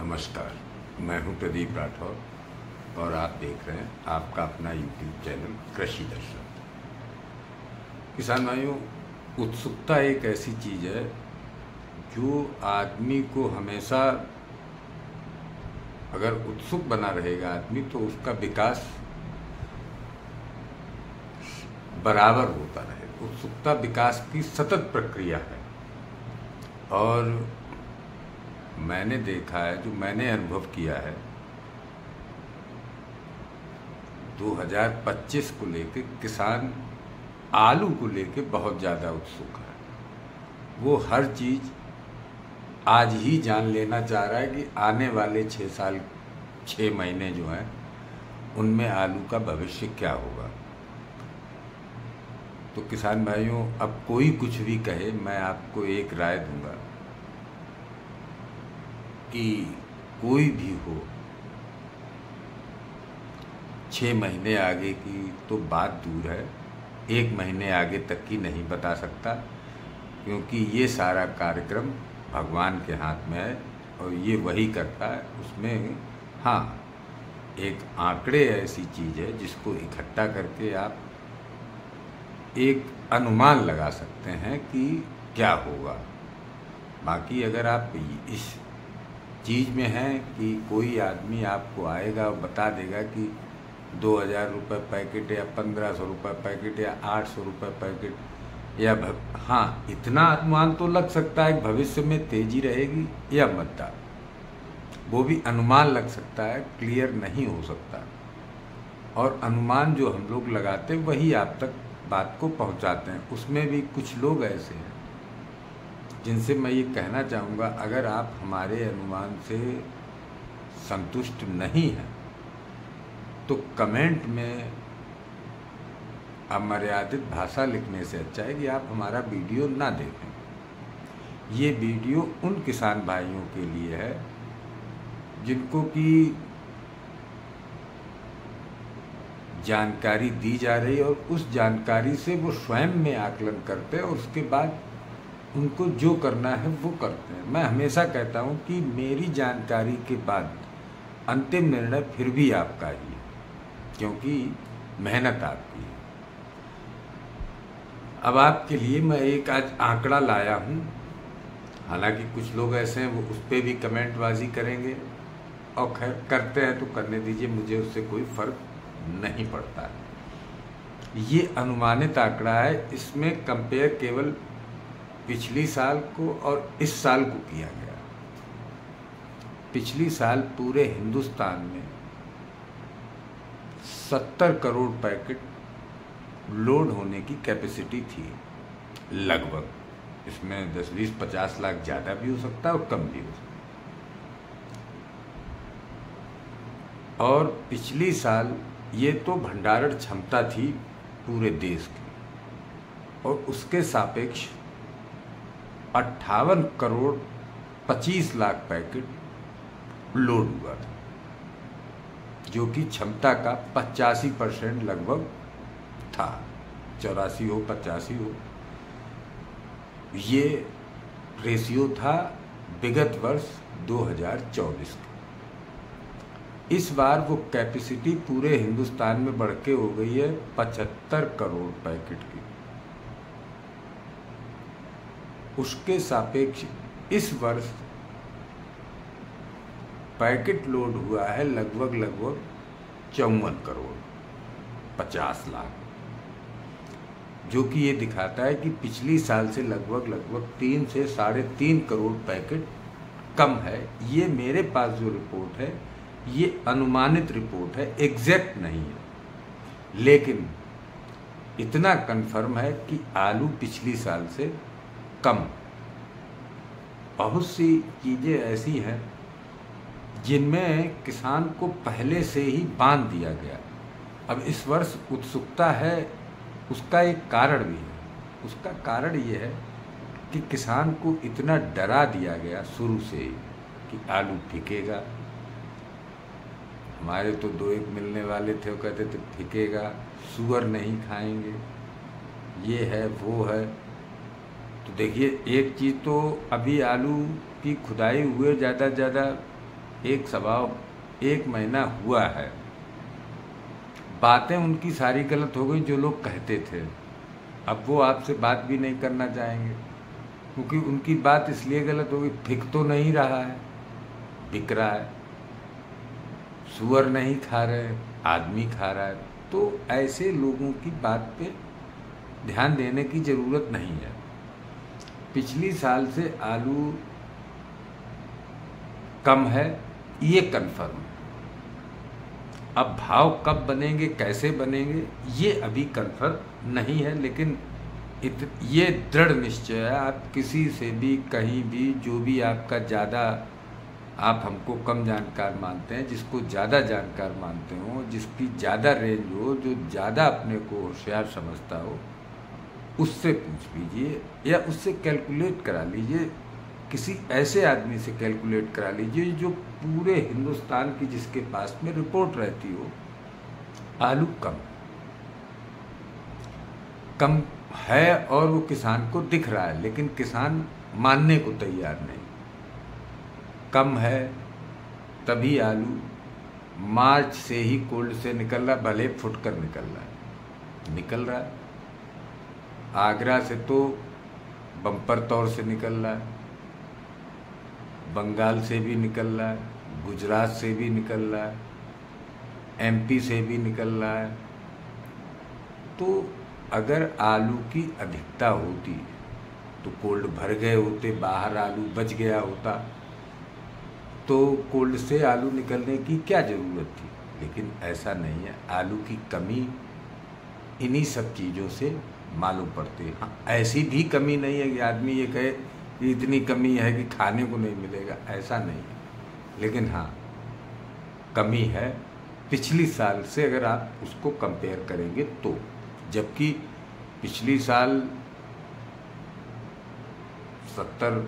नमस्कार, मैं हूं प्रदीप राठौर और आप देख रहे हैं आपका अपना यूट्यूब चैनल कृषि दर्शन। किसान भाइयों, उत्सुकता एक ऐसी चीज़ है जो आदमी को हमेशा, अगर उत्सुक बना रहेगा आदमी तो उसका विकास बराबर होता रहे। उत्सुकता विकास की सतत प्रक्रिया है और मैंने देखा है, जो मैंने अनुभव किया है, 2025 को लेके किसान आलू को लेके बहुत ज़्यादा उत्सुक है। वो हर चीज़ आज ही जान लेना चाह रहा है कि आने वाले 6 महीने जो हैं उनमें आलू का भविष्य क्या होगा। तो किसान भाइयों, अब कोई कुछ भी कहे, मैं आपको एक राय दूंगा कि कोई भी हो, 6 महीने आगे की तो बात दूर है, 1 महीने आगे तक की नहीं बता सकता, क्योंकि ये सारा कार्यक्रम भगवान के हाथ में है और ये वही करता है। उसमें हाँ, एक आंकड़े ऐसी चीज़ है जिसको इकट्ठा करके आप एक अनुमान लगा सकते हैं कि क्या होगा। बाकी अगर आप इस चीज़ में हैं कि कोई आदमी आपको आएगा और बता देगा कि 2000 रुपये पैकेट या 1500 रुपये पैकेट या 800 रुपये पैकेट या हाँ, इतना अनुमान तो लग सकता है भविष्य में तेजी रहेगी या मद्दा, वो भी अनुमान लग सकता है, क्लियर नहीं हो सकता। और अनुमान जो हम लोग लगाते वही आप तक बात को पहुंचाते हैं। उसमें भी कुछ लोग ऐसे हैं जिनसे मैं ये कहना चाहूँगा, अगर आप हमारे अनुमान से संतुष्ट नहीं हैं तो कमेंट में अमर्यादित भाषा लिखने से अच्छा है कि आप हमारा वीडियो ना देखें। ये वीडियो उन किसान भाइयों के लिए है जिनको कि जानकारी दी जा रही है और उस जानकारी से वो स्वयं में आकलन करते हैं और उसके बाद उनको जो करना है वो करते हैं। मैं हमेशा कहता हूँ कि मेरी जानकारी के बाद अंतिम निर्णय फिर भी आपका ही है, क्योंकि मेहनत आपकी है। अब आपके लिए मैं एक आज आंकड़ा लाया हूँ, हालांकि कुछ लोग ऐसे हैं वो उस पर भी कमेंटबाजी करेंगे और खैर करते हैं तो करने दीजिए, मुझे उससे कोई फ़र्क नहीं पड़ता है। ये अनुमानित आंकड़ा है, इसमें कंपेयर केवल पिछली साल को और इस साल को किया गया। पिछली साल पूरे हिंदुस्तान में 70 करोड़ पैकेट लोड होने की कैपेसिटी थी लगभग। इसमें 10, 20, 50 लाख ज़्यादा भी हो सकता है और कम भी हो सकता है। और पिछली साल ये तो भंडारण क्षमता थी पूरे देश की, और उसके सापेक्ष 58 करोड़ 25 लाख पैकेट लोड हुआ था, जो कि क्षमता का 85% लगभग था। 84 हो 85 हो, ये रेशियो था विगत वर्ष 2024 का। इस बार वो कैपेसिटी पूरे हिंदुस्तान में बढ़ के हो गई है 75 करोड़ पैकेट की। उसके सापेक्ष इस वर्ष पैकेट लोड हुआ है लगभग 54 करोड़ 50 लाख, जो कि ये दिखाता है कि पिछली साल से लगभग 3 से 3.5 करोड़ पैकेट कम है। ये मेरे पास जो रिपोर्ट है ये अनुमानित रिपोर्ट है, एग्जैक्ट नहीं है, लेकिन इतना कन्फर्म है कि आलू पिछली साल से कम। बहुत सी चीज़ें ऐसी हैं जिनमें किसान को पहले से ही बांध दिया गया। अब इस वर्ष उत्सुकता है, उसका एक कारण भी है। उसका कारण ये है कि किसान को इतना डरा दिया गया शुरू से ही कि आलू फिकेगा। हमारे तो 2-1 मिलने वाले थे, वो कहते थे फिकेगा, सुअर नहीं खाएंगे, ये है वो है। तो देखिए, एक चीज़ तो अभी आलू की खुदाई हुए ज़्यादा से ज़्यादा एक स्वभाव 1 महीना हुआ है, बातें उनकी सारी गलत हो गई जो लोग कहते थे। अब वो आपसे बात भी नहीं करना चाहेंगे, क्योंकि उनकी बात इसलिए गलत हो गई, फिक तो नहीं रहा है, बिक रहा है। सुअर नहीं खा रहे, आदमी खा रहा है। तो ऐसे लोगों की बात पे ध्यान देने की ज़रूरत नहीं है। पिछली साल से आलू कम है, ये कन्फर्म है। अब भाव कब बनेंगे, कैसे बनेंगे, ये अभी कन्फर्म नहीं है, लेकिन ये दृढ़ निश्चय है। आप किसी से भी कहीं भी, जो भी आपका ज़्यादा, आप हमको कम जानकार मानते हैं, जिसको ज़्यादा जानकार मानते हो, जिसकी ज़्यादा रेंज हो, जो ज़्यादा अपने को होशियार समझता हो, उससे पूछ लीजिए या उससे कैलकुलेट करा लीजिए। किसी ऐसे आदमी से कैलकुलेट करा लीजिए जो पूरे हिंदुस्तान की, जिसके पास में रिपोर्ट रहती हो, आलू कम है और वो किसान को दिख रहा है, लेकिन किसान मानने को तैयार नहीं। कम है तभी आलू मार्च से ही कोल्ड से निकल रहा, भले फुटकर निकल रहा है। आगरा से तो बम्पर तौर से निकल रहा है, बंगाल से भी निकल रहा है, गुजरात से भी निकल रहा है, एमपी से भी निकल रहा है। तो अगर आलू की अधिकता होती तो कोल्ड भर गए होते, बाहर आलू बच गया होता, तो कोल्ड से आलू निकलने की क्या ज़रूरत थी। लेकिन ऐसा नहीं है। आलू की कमी इन्हीं सब चीज़ों से मालूम पड़ती है। हाँ, ऐसी भी कमी नहीं है कि आदमी ये कहे कि इतनी कमी है कि खाने को नहीं मिलेगा, ऐसा नहीं है। लेकिन हाँ, कमी है पिछली साल से, अगर आप उसको कंपेयर करेंगे तो। जबकि पिछली साल 70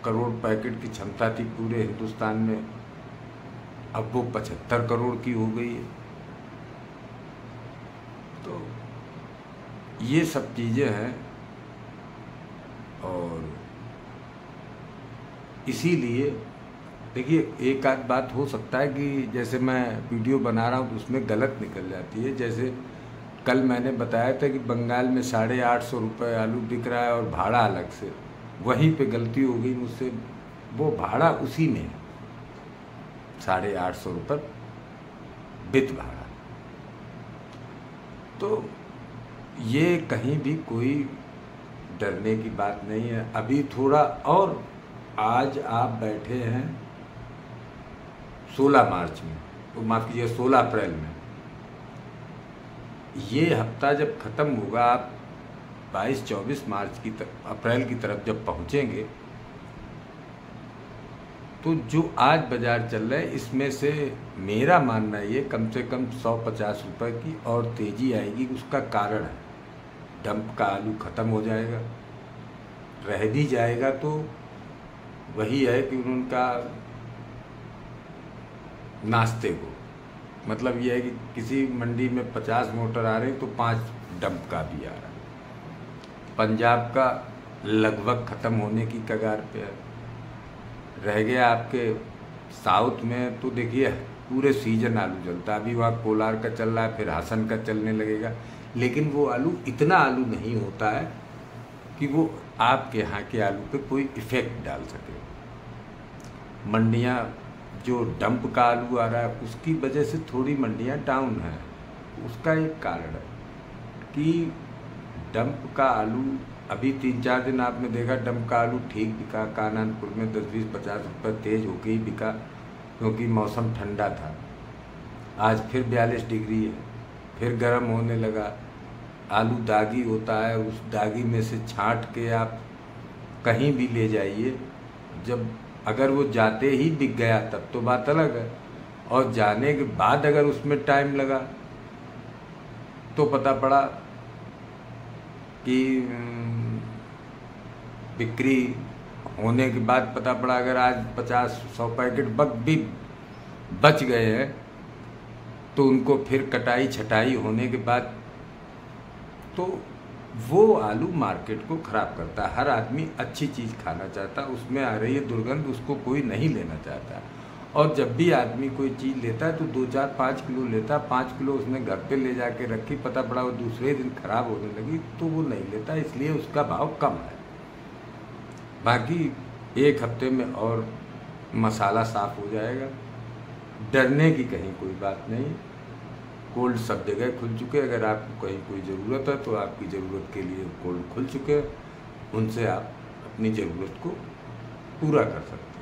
करोड़ पैकेट की क्षमता थी पूरे हिंदुस्तान में, अब वो 75 करोड़ की हो गई है। तो ये सब चीज़ें हैं, और इसीलिए देखिए, एक आध बात हो सकता है कि जैसे मैं वीडियो बना रहा हूँ तो उसमें गलत निकल जाती है। जैसे कल मैंने बताया था कि बंगाल में 850 रुपये आलू बिक रहा है और भाड़ा अलग से, वहीं पे गलती हो गई मुझसे। वो भाड़ा उसी में है, 850 रुपये विद भाड़ा। तो ये कहीं भी कोई डरने की बात नहीं है। अभी थोड़ा, और आज आप बैठे हैं 16 मार्च में, तो माफ़ कीजिए 16 अप्रैल में। ये हफ्ता जब ख़त्म होगा, आप 22-24 मार्च की अप्रैल की तरफ जब पहुँचेंगे, तो जो आज बाज़ार चल रहा है, इसमें से मेरा मानना ये कम से कम 150 रुपये की और तेज़ी आएगी। उसका कारण है, डंप का आलू ख़त्म हो जाएगा, रह भी जाएगा तो वही है कि उनका नाश्ते को, मतलब ये है कि किसी मंडी में 50 मोटर आ रही तो 5 डंप का भी आ रहा है। पंजाब का लगभग ख़त्म होने की कगार पे है। रह गया आपके साउथ में, तो देखिए पूरे सीजन आलू चलता है। अभी वहाँ कोलार का चल रहा है, फिर हासन का चलने लगेगा, लेकिन वो आलू इतना आलू नहीं होता है कि वो आपके यहाँ के आलू पे कोई इफ़ेक्ट डाल सके। मंडियाँ, जो डंप का आलू आ रहा है, उसकी वजह से थोड़ी मंडियाँ डाउन हैं। उसका एक कारण है कि डंप का आलू अभी 3-4 दिन आपने देखा, डंप का आलू ठीक बिका। काननपुर में 10-20-50 रुपये तेज़ होके ही बिका, क्योंकि मौसम ठंडा था। आज फिर 42 डिग्री है, फिर गर्म होने लगा। आलू दागी होता है, उस दागी में से छांट के आप कहीं भी ले जाइए। जब अगर वो जाते ही बिक गया तब तो बात अलग है, और जाने के बाद अगर उसमें टाइम लगा तो पता पड़ा कि बिक्री होने के बाद पता पड़ा अगर आज 50-100 पैकेट भी बच गए हैं, तो उनको फिर कटाई छटाई होने के बाद, तो वो आलू मार्केट को ख़राब करता है। हर आदमी अच्छी चीज़ खाना चाहता है, उसमें आ रही है दुर्गंध, उसको कोई नहीं लेना चाहता। और जब भी आदमी कोई चीज़ लेता है तो 2-4-5 किलो लेता, 5 किलो उसने घर पे ले जाके रखी, पता पड़ा वो दूसरे दिन खराब होने लगी तो वो नहीं लेता, इसलिए उसका भाव कम है। बाकी 1 हफ्ते में और मसाला साफ हो जाएगा, डरने की कहीं कोई बात नहीं। कोल्ड सब जगह खुल चुके, अगर आपको कहीं कोई ज़रूरत है तो आपकी ज़रूरत के लिए कोल्ड खुल चुके हैं, उनसे आप अपनी ज़रूरत को पूरा कर सकते हैं।